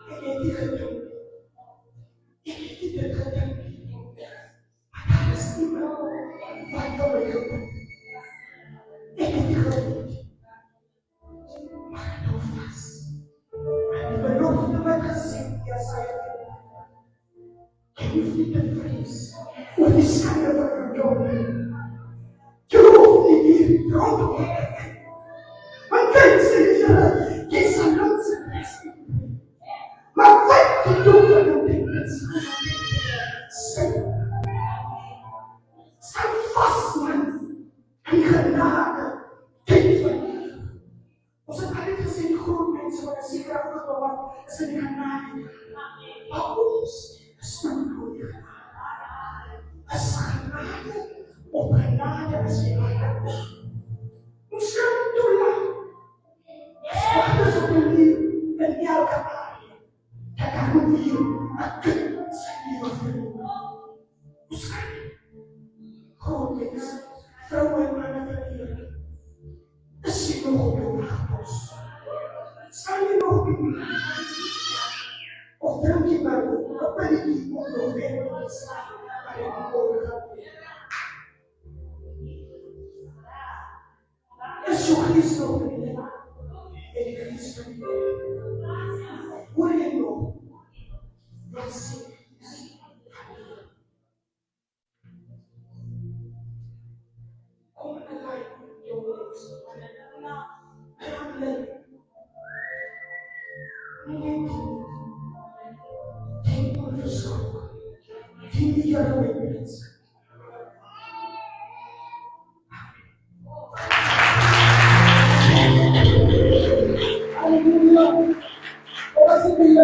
ingin diketahui, ingin tidak ketahui. Ada istimewa pada mereka. Ingin diketahui. Maka nafas. Di belum mereka setia saya. Can you feel the phrase? What is kind of a door? Jauh ini roh. Maka saya kisah langsung. Maka itu pada Zijn vastman en genade kent van hier. Ons het altijd gezien groot mensen wat een zeker afgekomen is in genade. Maar ons is onnodig genade. Is genade op genade as jy genade. Ons kan nie toelaat. As wat is op die lewe in elke area. Dat daar moet hier een kind sy lewe verloor. Ons kan nie. Groot mensen, vrouwen en mannen verliezen. Is je nog op je nachtpost? Sta je nog op je nachtpost? Of drink je maar op en ik moet nog weer staan waar je niet over gaat. Is je Christus nog in je naam? En die Christus niet. Hoor je nog? Wat zie je? Kom en laat je jongens. Gaan leven. Niet denk onverschrokken. Die jaren met mensen. Halleluja. Wat is die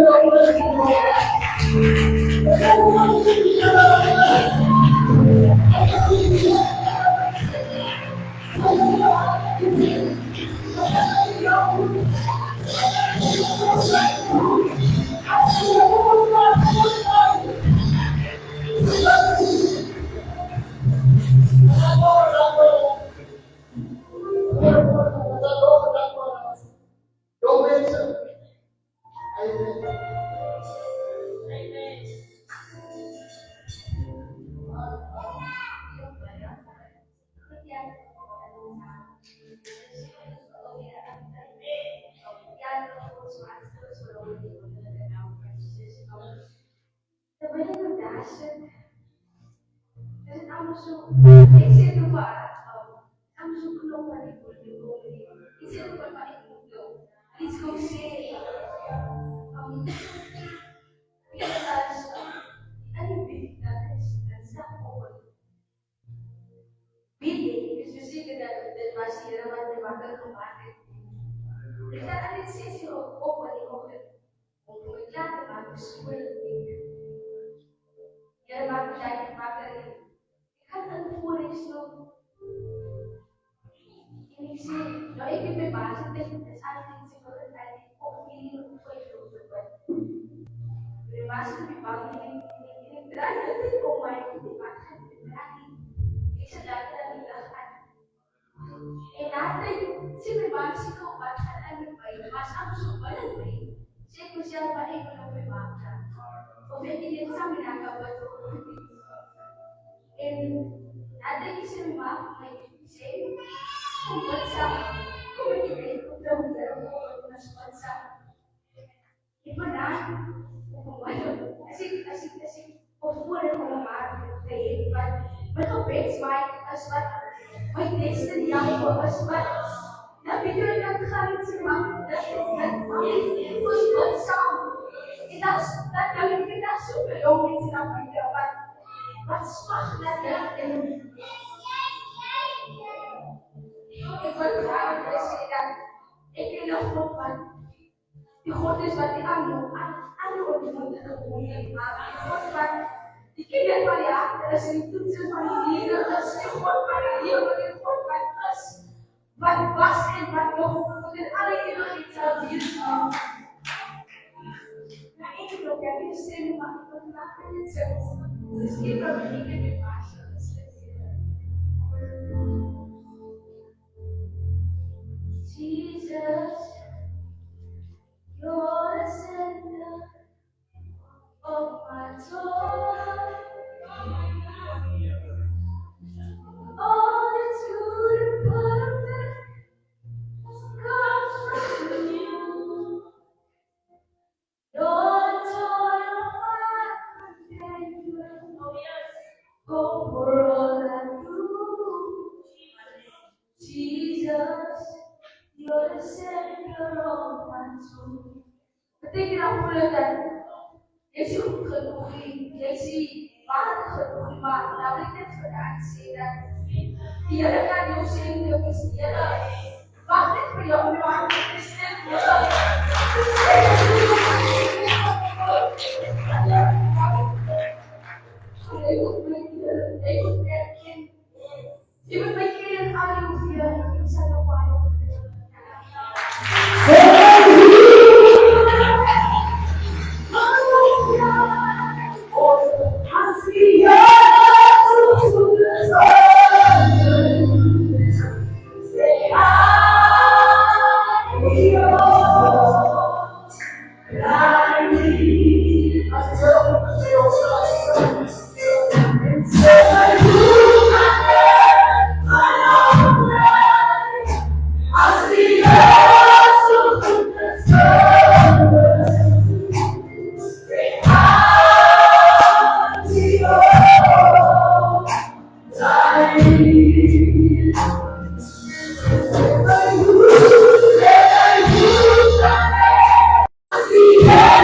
Jesus, you're the center 给他忽略的，也许很努力，也许把很努力吧，然后一点很难吃的，别人看有些人不是别的，把那个有把那些别的，even making how you feel inside your body. Yeah.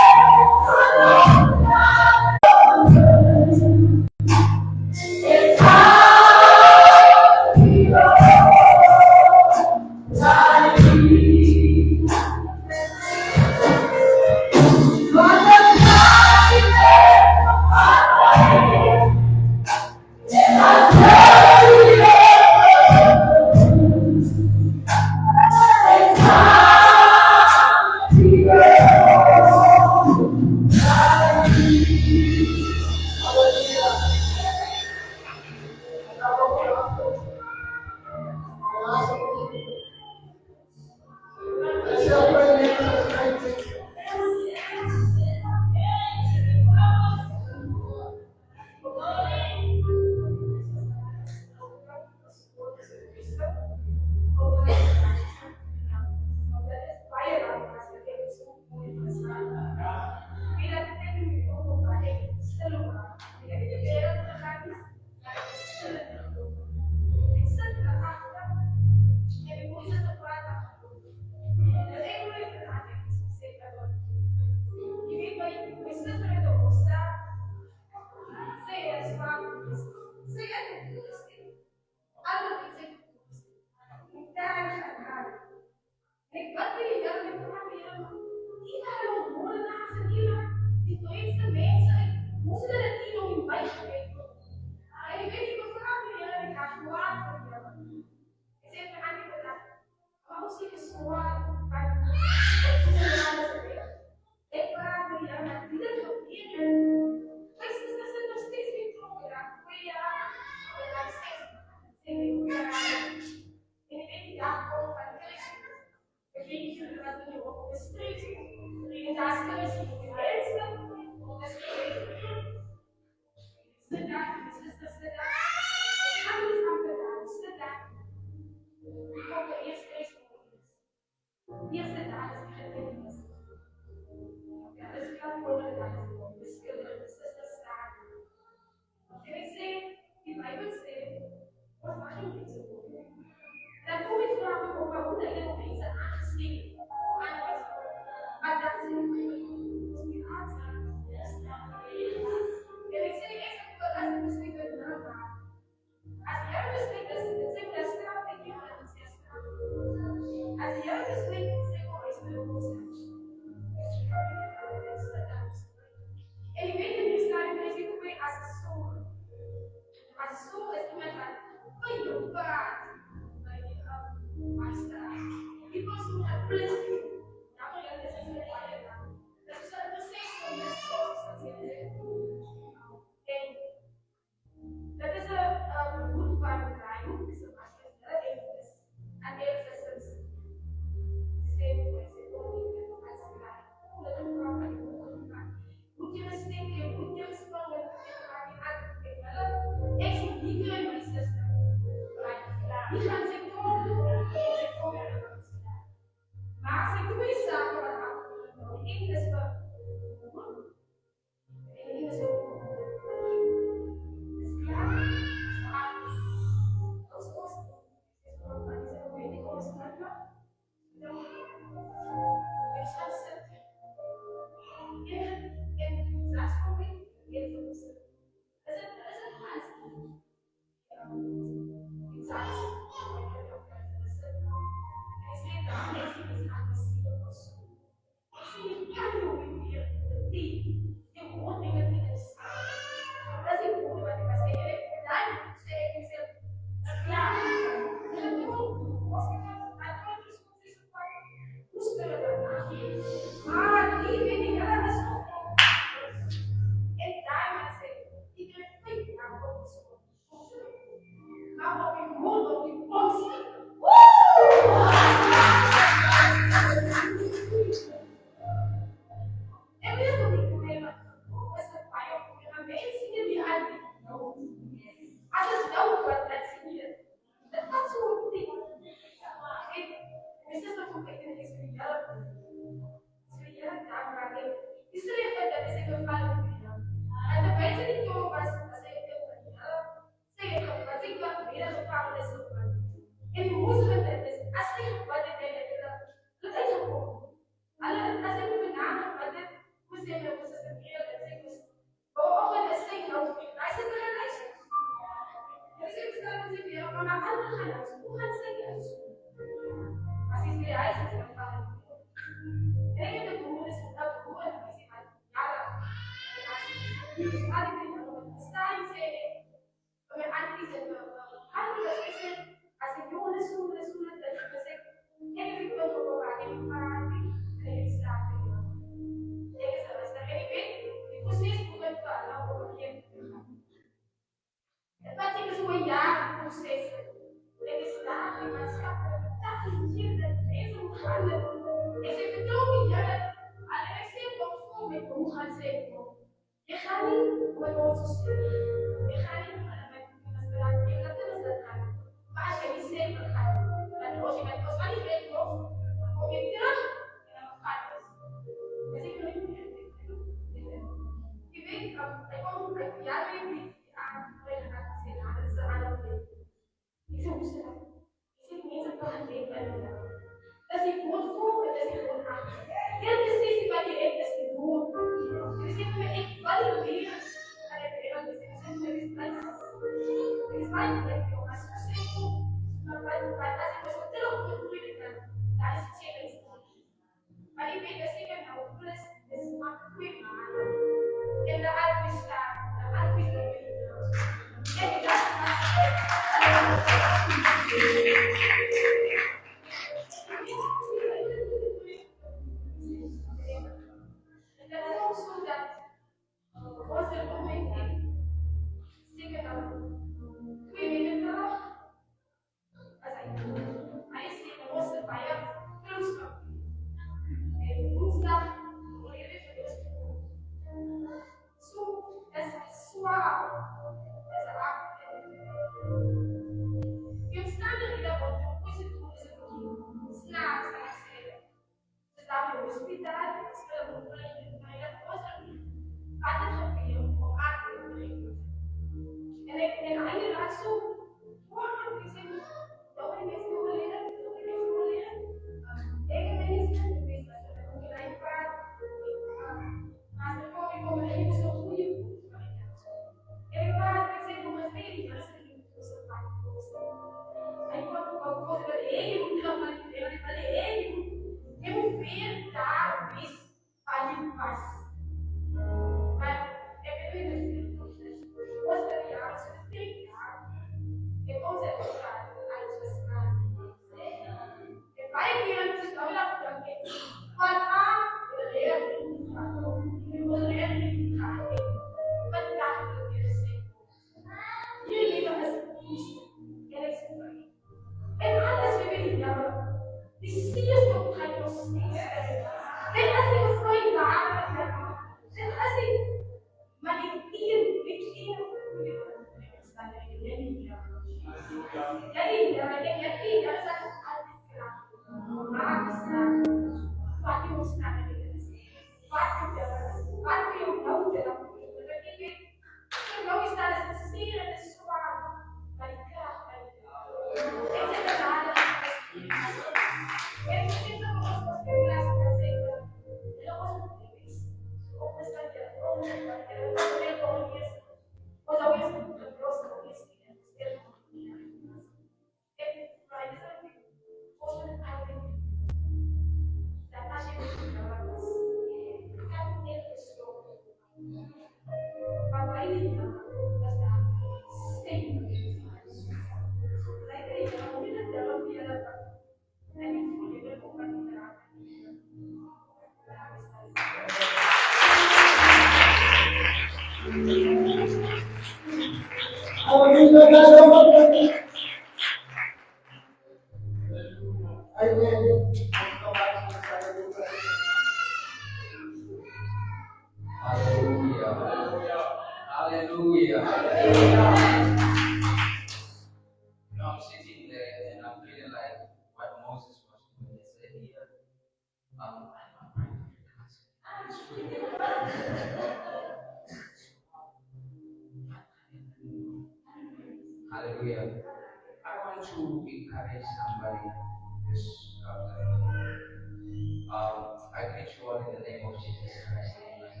I greet you all in the name of Jesus Christ.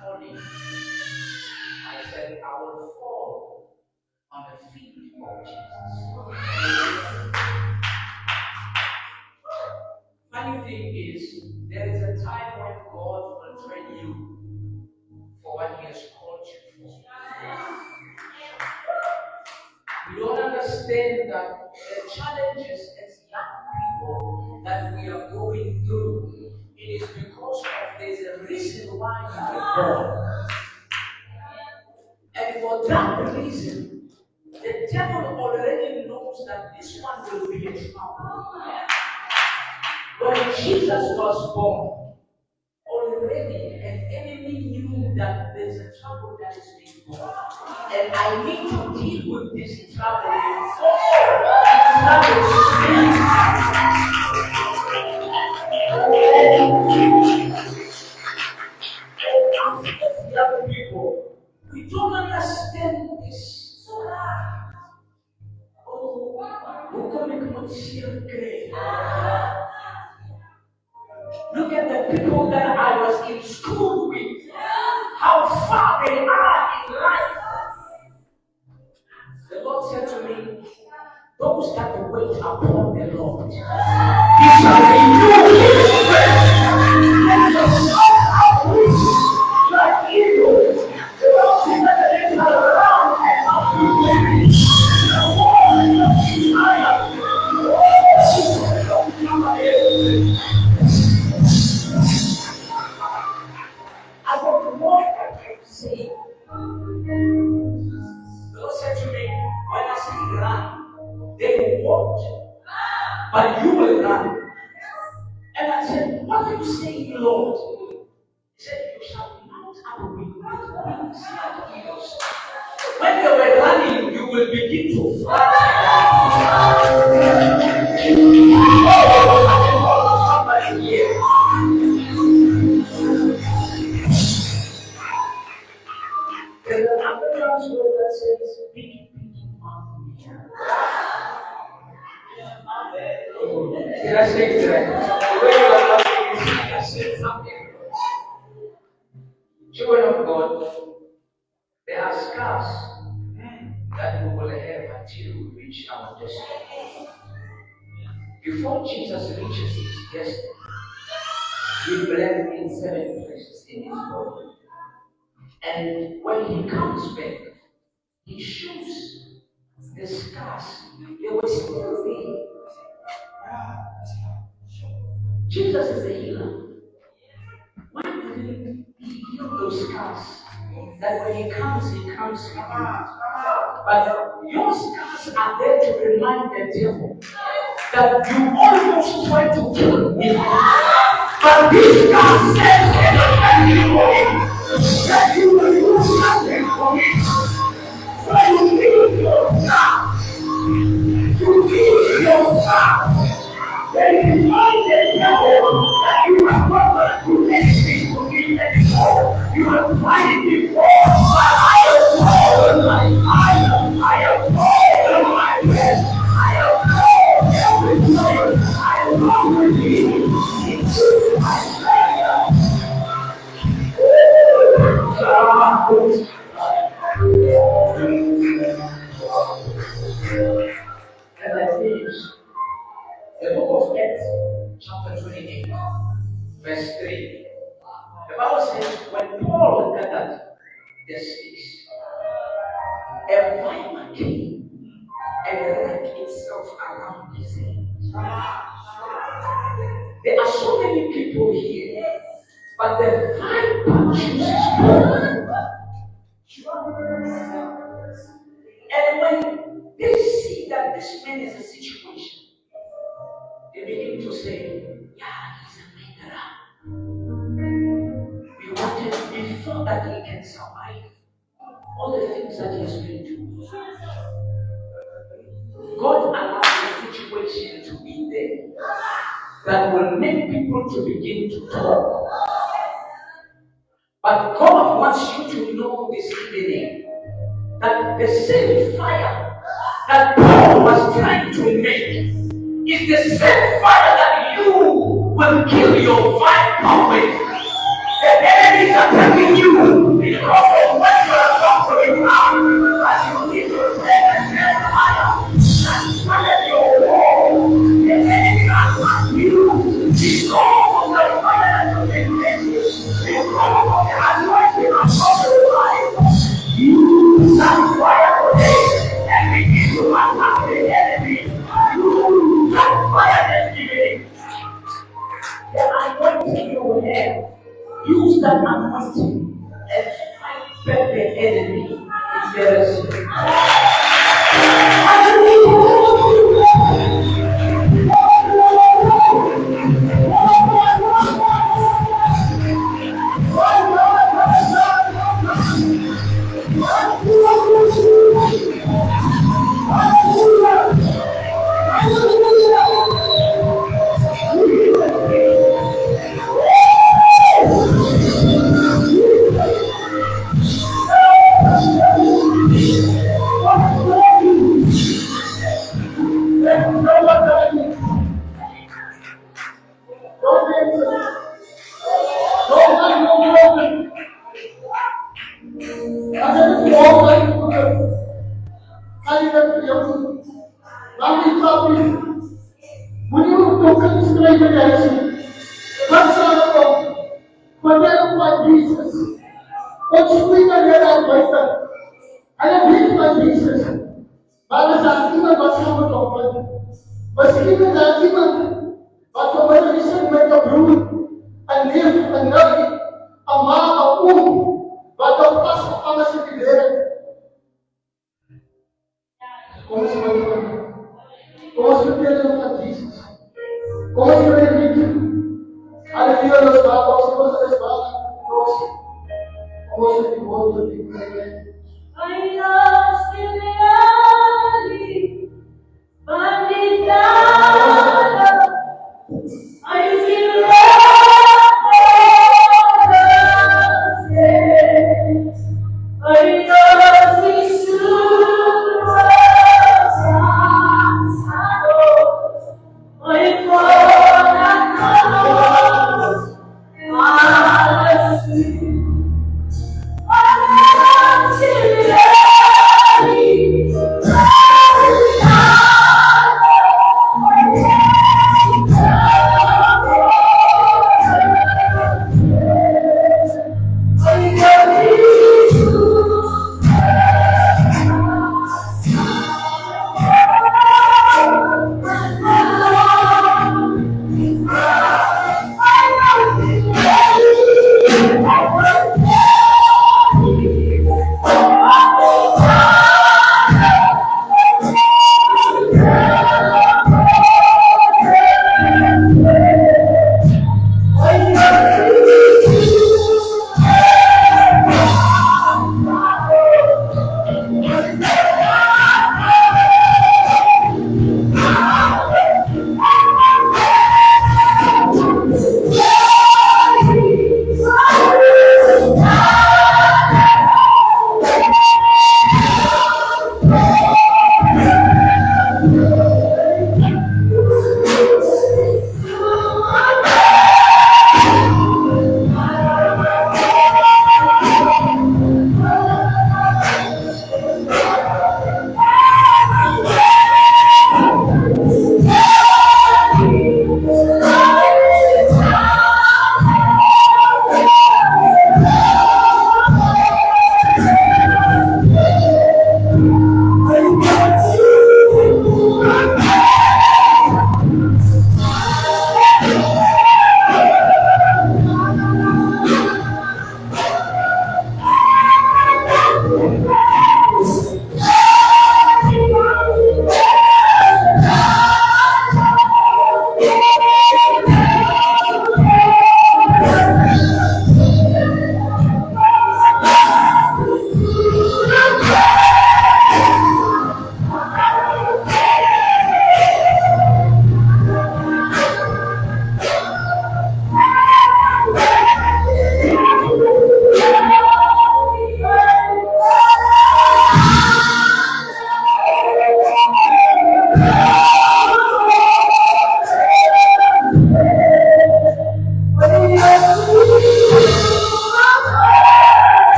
falling, I said, I will fall on the feet of Jesus. Funny thing is, there is a time when God will train you for what He has called you for. We don't understand that the challenges as young people that we are going through, it is because of there's a reason why you were born. And for that reason, the devil already knows that this one will be a trouble. When Jesus was born, already an enemy knew that there's a trouble that is being born. And I need to deal with this trouble before it travels. Young people, we don't understand this. Oh, we're coming to see great. Look at the people that I was in school with, how far they are in life. The Lord said to me, those that wait upon the Lord, He shall renew His strength. Let us not outreach like eagles. Those that are around and not be weary. The Lord is higher. I want to walk and say, the Lord said to me, when I say run, they will walk, but you will run. And I said, what are you saying, Lord? He said, you shall mount up with wings like eagles. When they were running, you will begin to fly. Somebody here. There's another translation that says, "Big on me." Did I say that? The way you are laughing, I said something. Children of God, there are scars that we will have until we reach our destiny. Before Jesus reaches his destiny, he bled in 7 places in his body. And when he comes back, he shows the scars. They were still there. Jesus is a healer. Why didn't he heal those scars? That when he comes with you. But your scars are there to remind the devil that you almost tried to kill me. But this God says that you will do something for me. So you need your God. You need your God. They remind the devil that you are not going to do anything to me anymore. You are fighting before, but I am told, I am told my best. I am told everything. I am not with you. Into my prayer. And I finish. The book of Acts, chapter 28, verse 3. The Bible says, when Paul gathered the sticks, a vine came and wrapped itself around his head. There are so many people here, but the vine chooses Paul. And when they see that this man is a situation, they begin to say, yeah, he's a murderer. We thought that he can survive all the things that he has been through. God allows the situation to be there that will make people to begin to talk. But God wants you to know this evening that the same fire that Paul was trying to make is the same fire that you will kill your vine with. The enemies are telling you use that anointing and fight back the enemy in very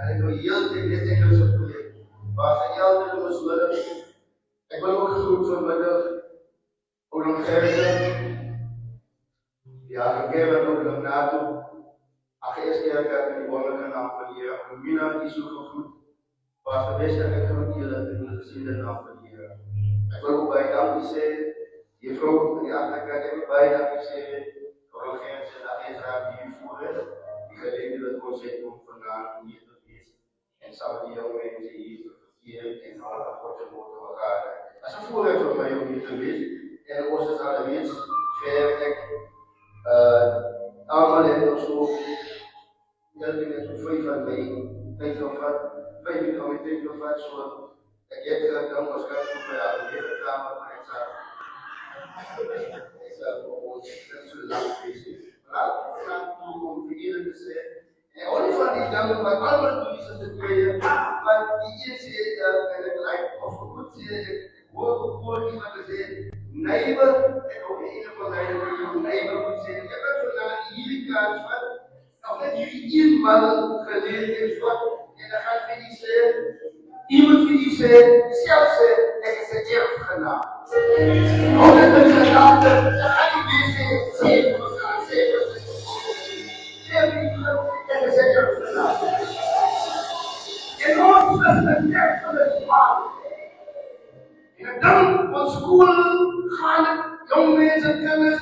En ik wil heel dit Engelse project. Waar ze heel veel moest willen. Ik wil ook goed vanmiddag. Ook nog Gerrit. Ja, ik heb het ook nog naartoe. Ach, eerst keer heb ik die wonderlijke naam van die Heer. Mina die zo goed. Waar ze wist dat ik goed jullie gezien de naam van die Heer. Ik wil ook bij dank zeggen. Die vrouw van die achterkant heb ik bij dank zeggen. Vooral Gerrit zegt dat Israël die hier voeren. Die geleden dat concept om vandaan hier te wezen. En samen die jonge mensen hier in alle korte motor gaan. Dat is een voorrecht voor mij om hier te wezen. En ook is allerweers ver ik allemaal in of zo. Dat ik net zo veel van mij. Denk of wat, 5 minuten, denk of wat zo. Ik heb dat dan waarschijnlijk ook bij alle leerkamer, maar ik zou gewoon net zo lang bezig. Maar ik ga om voor iedereen te zeggen. En ook niet van die dagen, maar allemaal doen ze te tweeën. Maar die eerste en het lijkt of goed zeggen, ik hoor ook woord iemand te zeggen. Neighbor, en ook een van de neighbor moet zeggen. Ik heb het vandaag hier kaart van, of dat jullie eenmaal geleerd heeft wat, en dan gaat weer iets zeggen. Iemand die zelf zegt, dat is een erfgenaam. Ook dat een gedachte, dan gaat hij weer zeggen, 7 dat is een erfgenaam. En ons is een erfenisman. En dan op school gaan jong mensen kennis,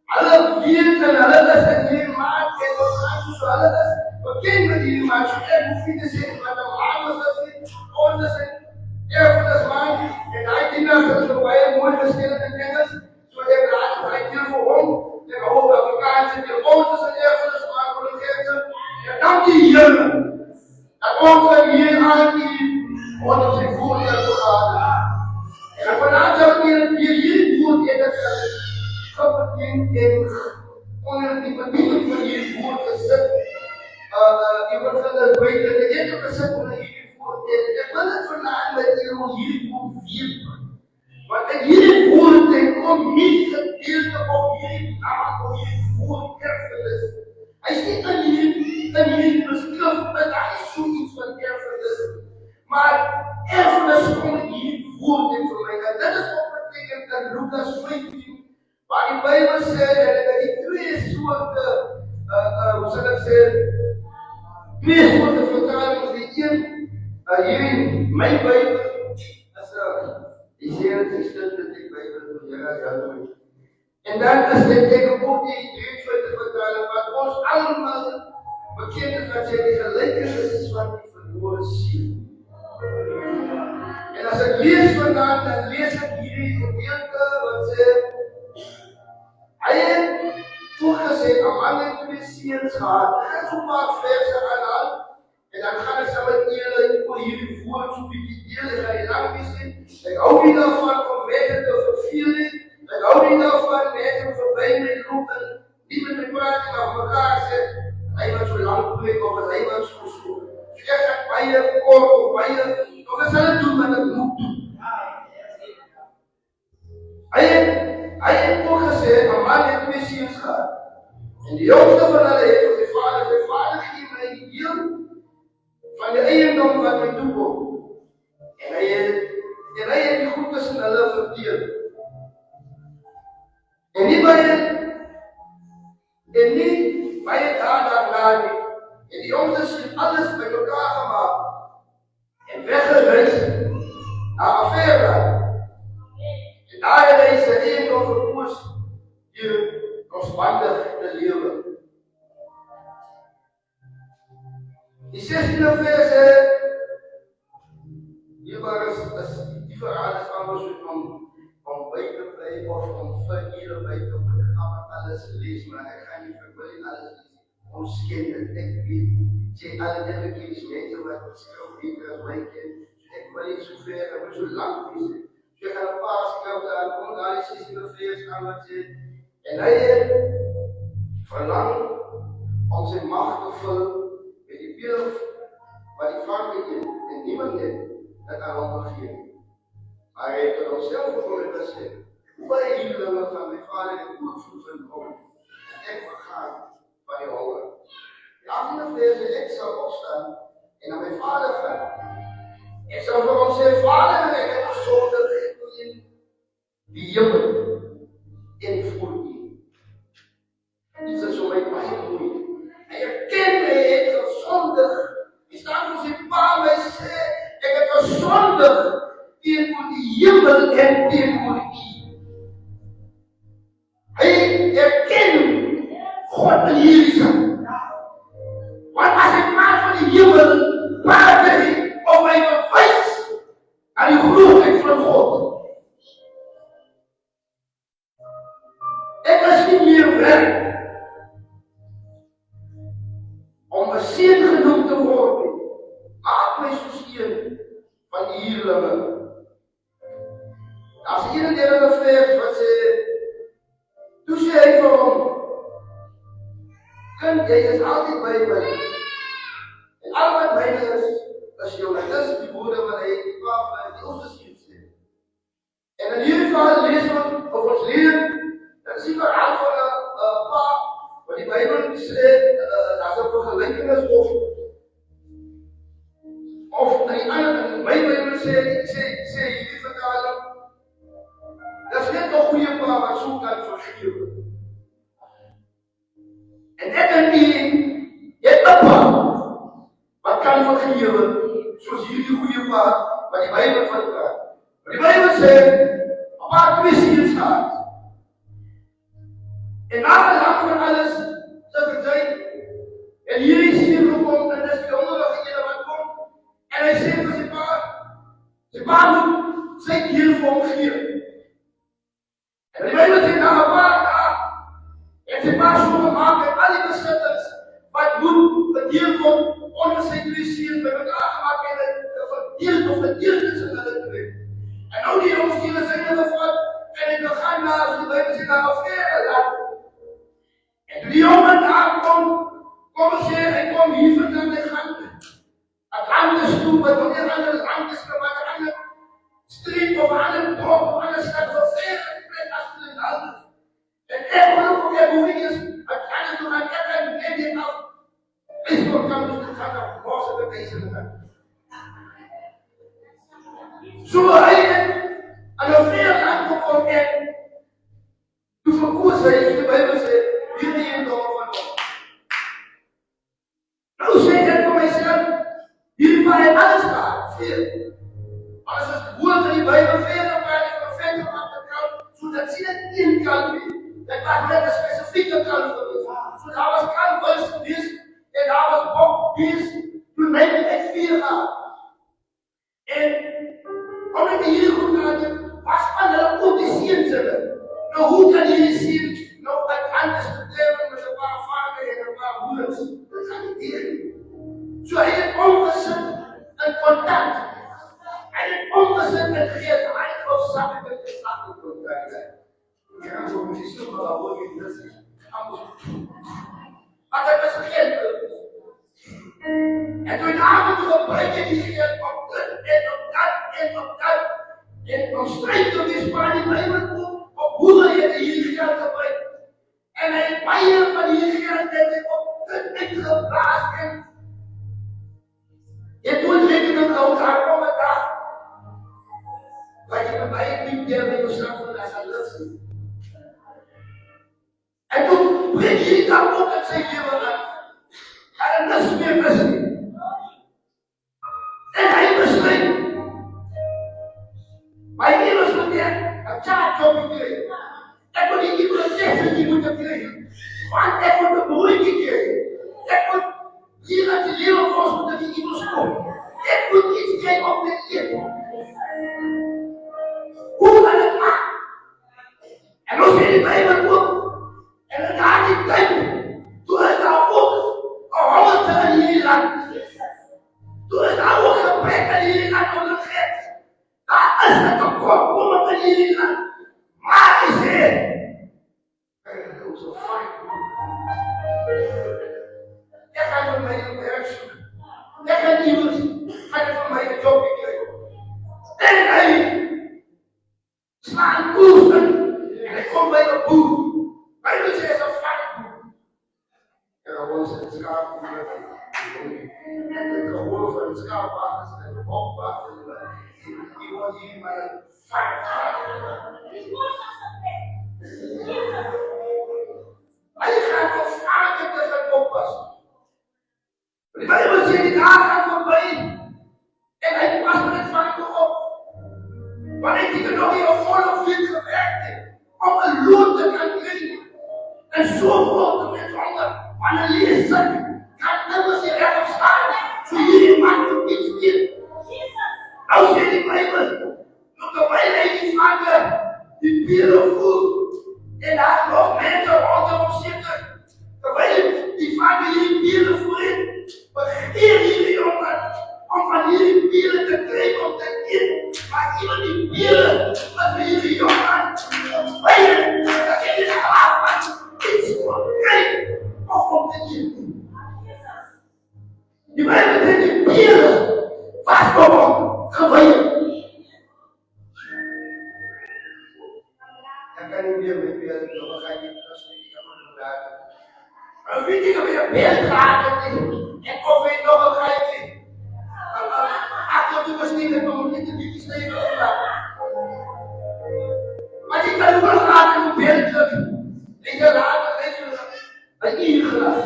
alle weten en alle is het hier maakt en wat gaan zo alles. We kennen die maar zo hoef je te zeggen wat de ouders dat is, ons is een erfenisman. En hij die dat is zo bij mooi gesteld in kennis, zo heeft hij hier voor hom, en hoop Afrikaans en die ons is een erfenisman voor de kerken. En dank die Heer, dat ons hier aan die ons zijn voordeel te gaan. En vandaag zou ik hier woord in het gebetekend en onder die bediening van hier woord gezet. Je wordt van de buiten de ene gezet onder hier woord. En ik wil het vandaag met je hier woord vieren. Want in hier woord komt niet gedeelte op hier naam, op hier woord erfenis. Hij is niet aan hier beschreven, maar daar is zoiets van erfenis. Maar erfenis komt hier woord in voor mij. En dat is wat betekent in Lucas 15, waar die Bijbel zegt dat die twee soorten, hoe zal ik zeggen, twee soorten vertalingen, die hier in mijn Bijbel, die zeer systeem dat ik Bijbel, ja, doe. En dan is het ook die drie soorten vertalingen, wat ons allemaal bekend is, wat zij die gelijkenis van die verloren ziel. En als ik lees vandaag, dan lees ik hierdie gedeelte wat sê, hy het toegesê, 'n man het 2 seuns gehad. Ek gaan so 'n paar verse aanhaal, en dan gaan ek saam met julle oor hierdie woord so 'n bietjie deel, en gaan lang wees. Ek hou nie daarvan om mense te verveel nie, ek hou nie daarvan mense verby my loop en nie met my praat, maar mekaar sê, hy was so lang preek, of hy was so. Ek gaan baie kort of baie, of ek sal het doen wat ek moet doen. Hy het ook gesê, 'n man het 2 seuns gehad. En die jongste van hulle het vir sy vader gee my die deel van die eiendom wat my toekom. En hy het die goed tussen hulle verdeel. En nie baie daarna nie. En die jongste het alles by mekaar gemaak en weggereis na Afrika. En daar het hy sy eiendom verkoos hier losbandig te lewe. Die 16de vers sê, hierbaar is die verhaal is anders om by te bly of om vir julle by te moet. Ek gaan alles lees, maar ek gaan nie vir alles lees. Ons ken dit, ek weet, sê alle dingetjies, mense wat skryf beter as my ken, ek wil nie so ver, ek wil so lang wees. So ek gaan 'n paar skryf daar, kom daar die 16de vers aan wat sê, en hy het verlang om sy mag te vul met die beeld wat die Vader het en niemand het dit aan hom gegee. Maar hy het tot homself gekom en gesê, hoe baie lievelinge van my Vader het oorvloed van hom, en ek vergaan van die honger. Die 18de vers sê, ek sal opstaan En naar mijn vader gaan. Ik zou voor ons zeggen, Vader, ik heb gezondigd in die hemel en voor u. Iets dat zo mijn pijn doet. En je kent mij, ik heb gezondigd. Je staat voor zijn pa, mij zegt, ik heb gezondigd tegen die hemel en tegen u. Hij erkent God en Jezus. Want als ik maak van die hemel, praat hij op mijn bewijs aan die grootheid van God. Ik was niet meer werk om een zin genoemd te worden. Maak mij zo zien van die heerlijke. Als iedereen de vers wat ze toen zei hij van hem, kun jij is altijd bij mij. En al wat mij is, als je dat is die woorden wat hij die ons geschreven heeft. En in ieder geval lezen we of ons leren, dat is een verhaal van een pa, wat die Bijbel zegt, dat is een vergelijkenis of die andere, mijn Bijbel zegt jullie vertalen, dat is net een goede pa wat zo kan vergeven. En net een die, je hebt een pa, wat kan vergeven, zoals jullie goede pa, wat die Bijbel vertelt. Maar die Bijbel zegt, maar twee zielen staat. En na de dag van alles, zoals ik zei, en hier is hier gekomen, en dat is de onderweg in wat komt. En hij zegt voor zijn pa moet zijn hier voor hem geven. En die Bijbel zegt, na een paar dagen, en zijn pa zo gemaakt, en al die bezitters, wat moet verdeeld worden, onder zijn twee zielen, bij elkaar gemaakt, en verdeeld is in de twee. En nou die jongens die zijn ervan, en ik ga naar, zodat we naar een verre land. En toen die jongen daar komt, kom ze en kom hier vandaan en gaan. Het land is toe, maar wanneer aan het land is, maar de andere street of aan het dorp of aan de stad van verre plek als het land is. En echt geloof ik, hoe is het land is nog aan het en dit af. Is voor kan dus gaan naar morgen bewezen. Zo hij aan een veel land komt en toen verkozen hij, de Bijbel zegt, jullie in de ogen van ons. Nou zeg ik voor mijzelf, jullie waren alles waar, veel. Alles is het woord van die Bijbel, veel dan waar ik van verder op de kant, zodat ze het in kan doen. Dat was net een specifieke kant geweest. Zodat hij was kant geweest en hij was bok geweest toen mij het 4 gaat. En omdat je hier goed gaat, was anderen ook te zien zullen. Nou, hoe kan je zien? Nou, het anders bedrijven met een paar vader en een paar moeders. Dat gaat niet tegen. Zo hij het omgezet en contact. En het omgezet en geeft hij of samen met de slachten contact. Ja, zo moet je zo maar hoor je dat is. Maar dat is geen punt. En toen de avond gebruik je die geld op dat en op dat en op dat. En dan strijd er weer maar die Bijbel op hoe je die geld gebruikt. En hij pijlen van die geld dat hij op het nek geplaatst en je doet rekenen ook daar om het dag. Maar je kan bij het niet meer met jezelf van als hij lust. En toen breng je dat op en zeg je wel aan. En dat is meer misschien. En hij besluit. Maar hier was het weer een taakjob gekregen. Ik moet niet iemand zeggen die moet krijgen. Want ik moet een beroemdje krijgen. Ik moet hier naar de wereld moeten die iemand komen. Ik moet iets krijgen op de eer. Hoe kan het maken? En dan zei de Bijbel ook. En dan gaat hij kijken. Toen is nou ook een hoogte aan jullie land. Toen is nou ook gebrek aan jullie land op de grens. Daar is het een voorkomen aan jullie land. Maar is het. Dat is zo fijn. Ik ga van mij een werk zoeken. Ik ga iemand. Ga van mij een job krijgen. En hij slaat een koers en ik kom bij de boer. Bij de zes of vijf boer. En dan was het schaap. En ik gehoor walk back and he was in my fight. I can't go find it as a focus. But if I ever say that I have a way, and I must not find go up. Maar ik denk dat je volle vriend gewerkt hebt om een loon te kan krijgen. En zo wordt het met honger. Maar een lezer kan never zich recht opstaan. Zo jullie maken iets niet. Als je die Bijbel, nog de Bijbel die vader, die beautiful. En daar nog mensen rondom zitten. Terwijl die vader jullie beautiful in. Begeer jullie jongen. Om van jullie bieren te krijgen om te kind. Maar iemand die bieren, wat we jullie jongen spelen, dat je niet af van iets voor krijgt. Of om te kind. Die mensen zijn die bieren vastkomen, geworden. Dan kan je weer met bieren doen, dan ga je niet als je niet kan gebruiken. Maar weet je dat je bier gaat en of je nog een rijdt. Aku juga sendiri memiliki sedikit saya berubah. Macam kalau berkat itu biasa, dia lama itu lagi ikhlas.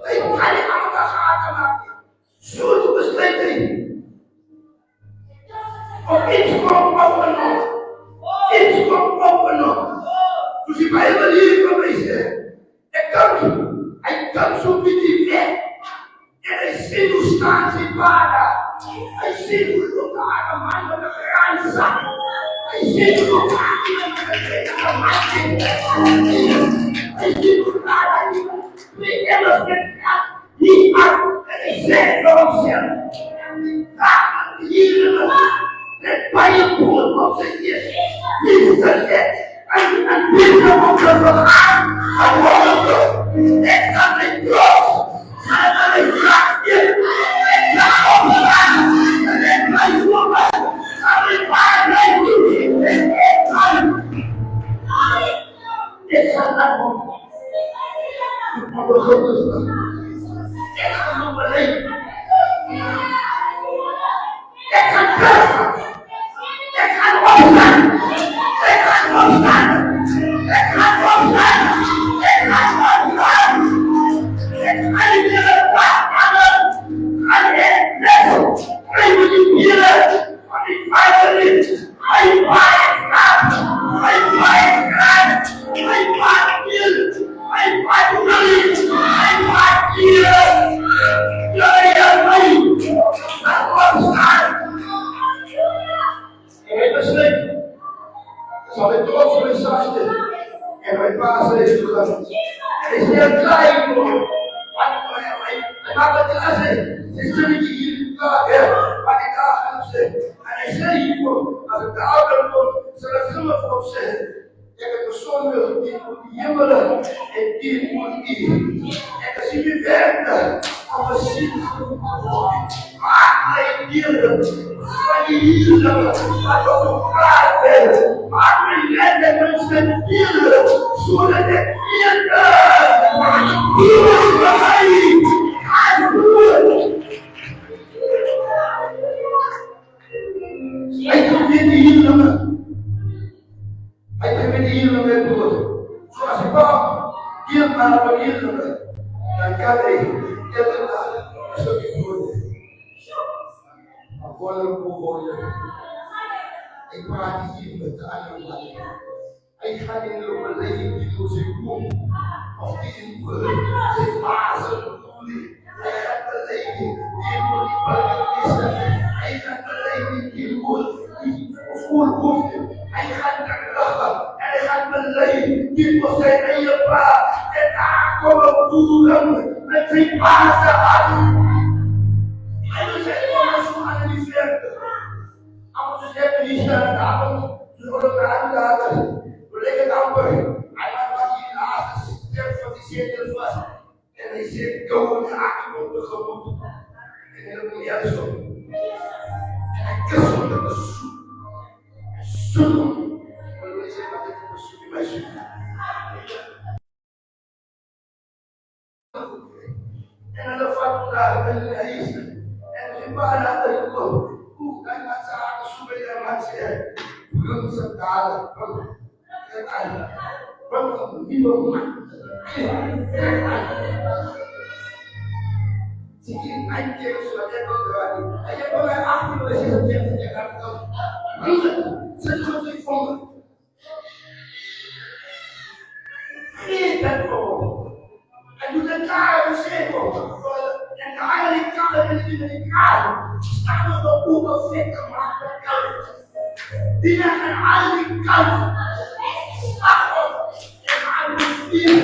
Tapi kali kamu tak sadar lagi, sudah bersedia. Oh, itu kau penuh, itu kau penuh. Tuh si Bible ini kau baca. Aí canto sobre viver. Ele ensina os tantos para. Aí ensina o lugar mais da graça. Aí ensina o lugar da mais. Aí ensina o lugar aí. Pequenas pecados. E a misericórdia. A vida. Pai e por você diz. Isso é. And people will come I want to let something go. Somebody rock you. Let somebody let my woman. Somebody violate you. It's not one. En hulle vat hom daar in die huis. En die pa daar uitkom. Dan gaan ze aan de soep en man sê, "Bring se dale, bring." En aan. Bring 'n nuwe man. Siki anjir sudah berani. Ayo boleh aku masih setiap Jakarta. Sesuatu form. Geen voor. En doet het daar een zetel. En de heilige kamer in de kamer. Staan we op hoe fit gemaakt met koud. Die naar een heilige koud. Slag op. En aan de vier.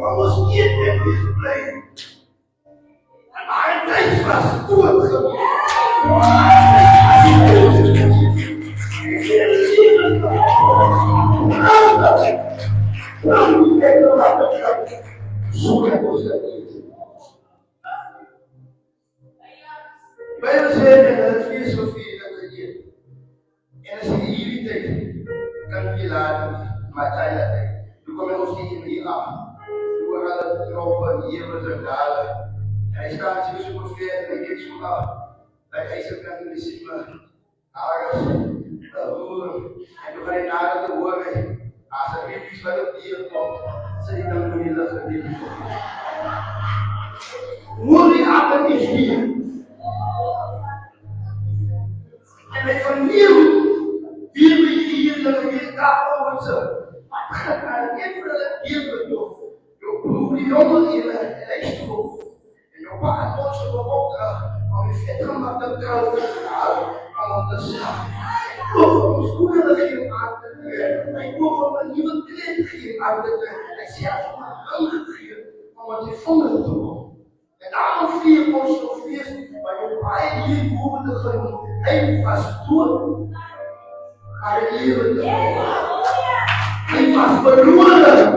Alles niet meer is gebleven. En haar deze was dood. Bijbel zegt in het filosofie dat je en als je hier denkt, kan je laten, maar zij dat je komt ons niet hier af. We gaan het erop hier met de dalen. Hij staat zich zo ver en ik zo af. Hij zegt dat we zien maar aardig, roeren en we gaan naar de horen. Als er weer iets bij het dier komt, zeg ik dan moet je dat gebied. Moet die ander is hier. En met vernieuwing wie we hier dat we hier daar over zijn. Maar het gaat naar het kind van het dier bedoeld. Je broer die jongen in de lijsthoofd. En je pa wordt zo opdracht om je vet gemaakt te kouden te halen. Om te slapen. Om schoenen te geven aan te doen. Hij mocht om een nieuwe kleed te geven aan te doen. Hij zelf om een handen te geven om het je vonden te worden. En daarom 4 ons of 4, maar je pa hier boven te genoemd. Hij was dood. Hij leefde. Hij was verloren.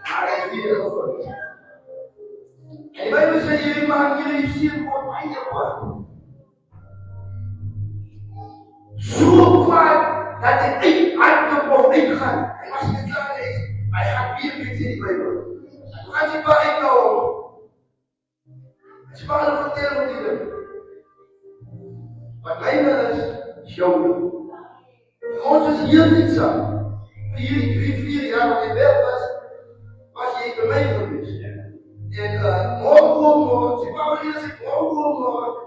Maar hij is weer gevonden. En wij moeten jullie maken jullie zien voor mij worden. Zo kwaad dat hij niet uit de bocht gaat. En als je het klaar is, hij gaat weer met die Bijbel. Als je maar ik nou. Als je maar vertellen wat hij doet. Wat mij wel is, jou. Ons is hier niet zo. 4 jaar dat ik weg was je bij mij geweest. En morgen,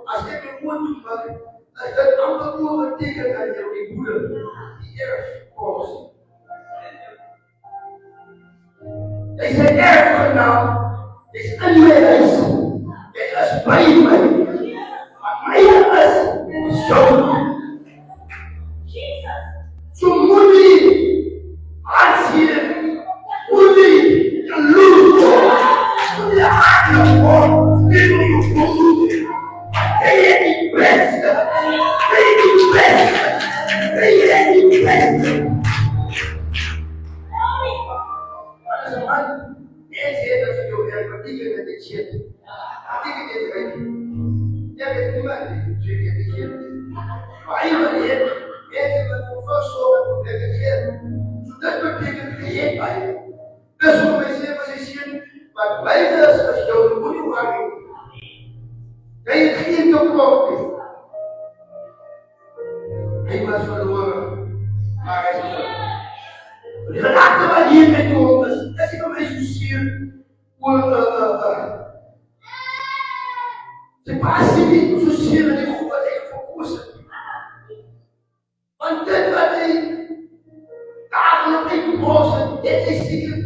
als ik een woord doe, als dat andere woord betekent dat je die moeder, die erfkomst. Deze erfgenaam is in mijn huis. Het is bij mij. Maar mijn is zo. Zo moet je aanzien. Moet je loeren. Moet je aangevoerd. Dit moet je doen. Ben je niet beste? Ben je niet beste? Ben je niet beste? Maar als een man eerst zegt dat ze jou herpatieken met dit shit. Ik weet het niet. Jij weet niemand die dit shit. Maar iemand heeft het voor zorgen met het shit. Dat betekent geen bij. Dus voor mij zeggen ze zien, maar beide als jou de moeder waren. Dat je geen tekort is. Hij was verloren, maar hij is verloren. De gedachte wat hier mee komt is, dat ik hem excuseer de passie niet zozeer dat ik goed wat ik verkozen. Want dit wat hij dagelijks inkozen, dit is zeker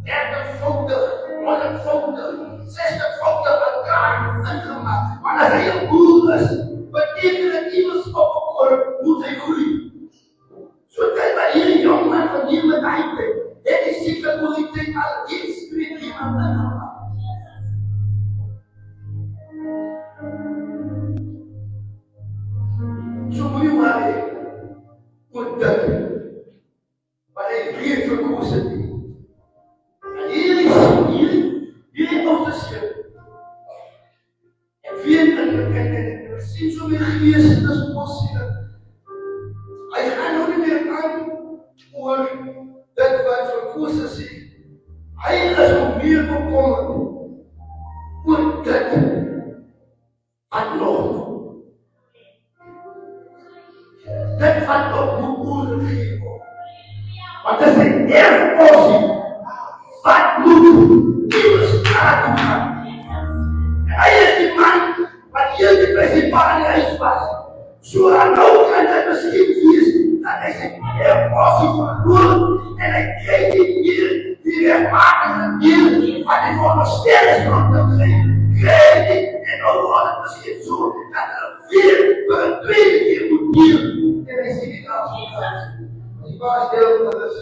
30-voudig, 100-voudig, 60-voudig aan elkaar aangemaakt. Maar als hij een boer is, betekent het immers opgekoren, moet hij groeien. Zodat wij hier een jongman van hier met hij bent, dit is zeker hoe ik denk al iets met iemand aangemaakt. Zo moet je maar moet dat. Maar hij heeft verkozen. En hier is op de schip. En we zien zo meer geest als possible. Hij gaat nog niet meer aan voor dat wat verkozen is. Hij is meer bekommerd oor dit wat nog. Dit wat nog moet oorgegee word. Want dit is die eerste porsie wat moet iewers naartoe gaan. En hy is die man wat hier die principaal in die huis was. So aan nou kan hy miskien wees dat hy sy eerste porsie verloor en hy krijg die rechtmatige deel wat hy veronderstel is om te krijgen. En nou wordt het misschien zo dat er weer voor een tweede keer moet deel. En hij ziet het als die baas deel dat is.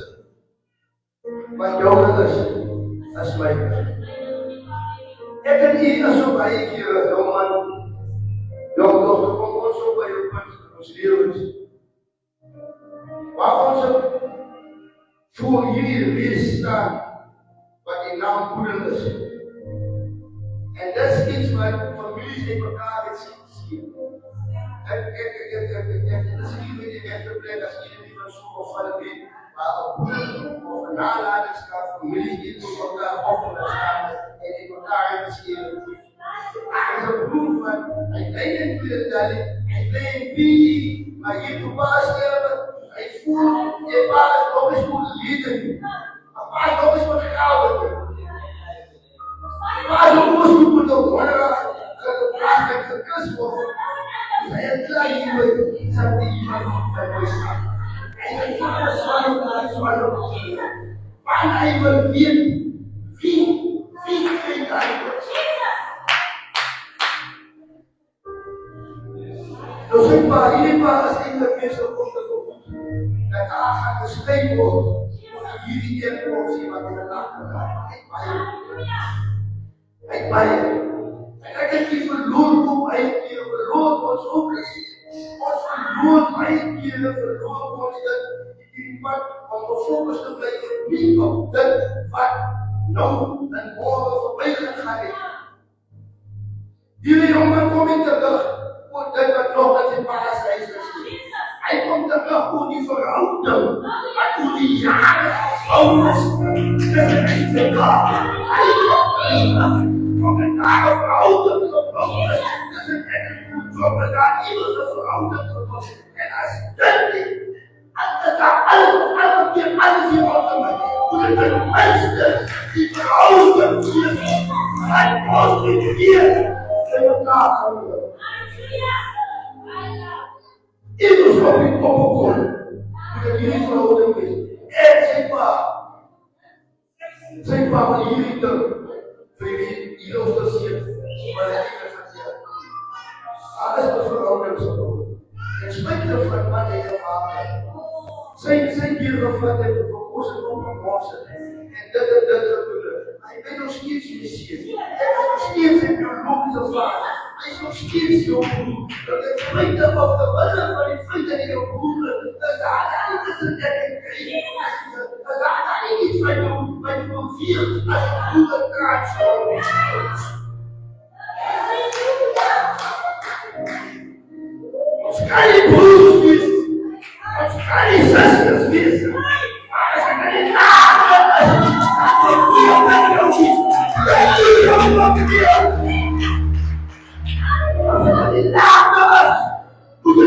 Wat jou is, dat is mij. Ik heb hier zo bij een keer, jongeman, jongdochter, kom ons zo bij je punt, ons levens. Waar onze voor hier weer staan, wat die naam Boedel is. En dat is iets wat families in elkaar het zien. Dat is niet meer die echte plek als iedereen van zo'n of van het weet. Maar op Boedel of een nalatingskaart, families die in elkaar offenen staan en in elkaar investeren. Hij is een broer van, hij leidt in Philadelphia, hij leidt in Pili, maar hier op baas hebben. Hij voelt, je baas nog eens moet lieden. Maar baas nog eens wat gouden. Maar zo moest je moeten worden, geplaatst en gekust worden. Hij is klaar hiermee, zegt die iemand van mij staan. Hij is klaar zwaar. Maar hij wil weer, vriend eigenlijk. Dus ik maar hier baas in de mensen komt het op. Dat daar gaat gesprek worden. Hierdie een portie wat in de nacht gaat. Ik bij je. En ik heb die verloren op een keer, verloren ons ook gezien. Ons verloren een keer, verloren ons die pad om gefocust te blijven. Niet op dit wat nou en morgen voorbij gegaan is. Jullie jongen kom ik terug. Voor dit wat nog in zijn paasreis is. Hij komt terug voor die verhouding. Maar voor die jaren ouders. Dat is niet te klaar. Hij komt om een jaren verhouding. Dat is een voor een jaar iedere verhouding. En als dit niet. Als daar alles hier altijd. Hoe het de mensen die verhouding hier. Hij komt hier. En elkaar houden. Ieders op die opgekomen. Dat jullie verhouding is. En zijn pa van jullie te hier of te zien. Maar dat is niet verkeerd. Alles is verhouding verhouden. En spijt van wat hij gemaakt heeft. Zijn kinderen van hem verkozen om een morsen. En dat gebeurde. Hij weet nog steeds wie is. Hij is nog steeds een biologische vader. Hij is nog steeds jouw broer. Dat is vrienden of de willen van die vrienden in jouw broer. Dat is daar niet tussen dat ik kreeg. Dat is daar niet iets van jouw vier als je broer kraakt zo. Ons kan je broers missen. Ons kan je zusters missen. Maar ze kan je namen. Als je hier bent, ook niet. Die later moet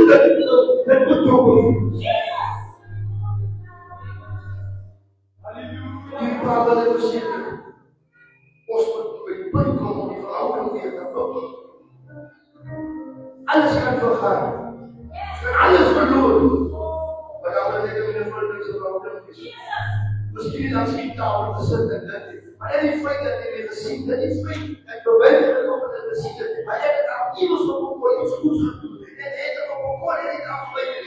het betrokken. Die praten het verschillend. Ons moet bij punt komen om die verhouding weer te doen. Alles kan vergaan. En alles verloren. Maar dan wil ik een verhouding verhouding is. Misschien langs die tafel te zitten. Maar dat is feit dat je gezien, dat is feit. En verwijder het op dat je ziet. Maar je hebt het aan iemand op een iets goeds gedaan. En hij heeft het op een koor en niet afgeleid.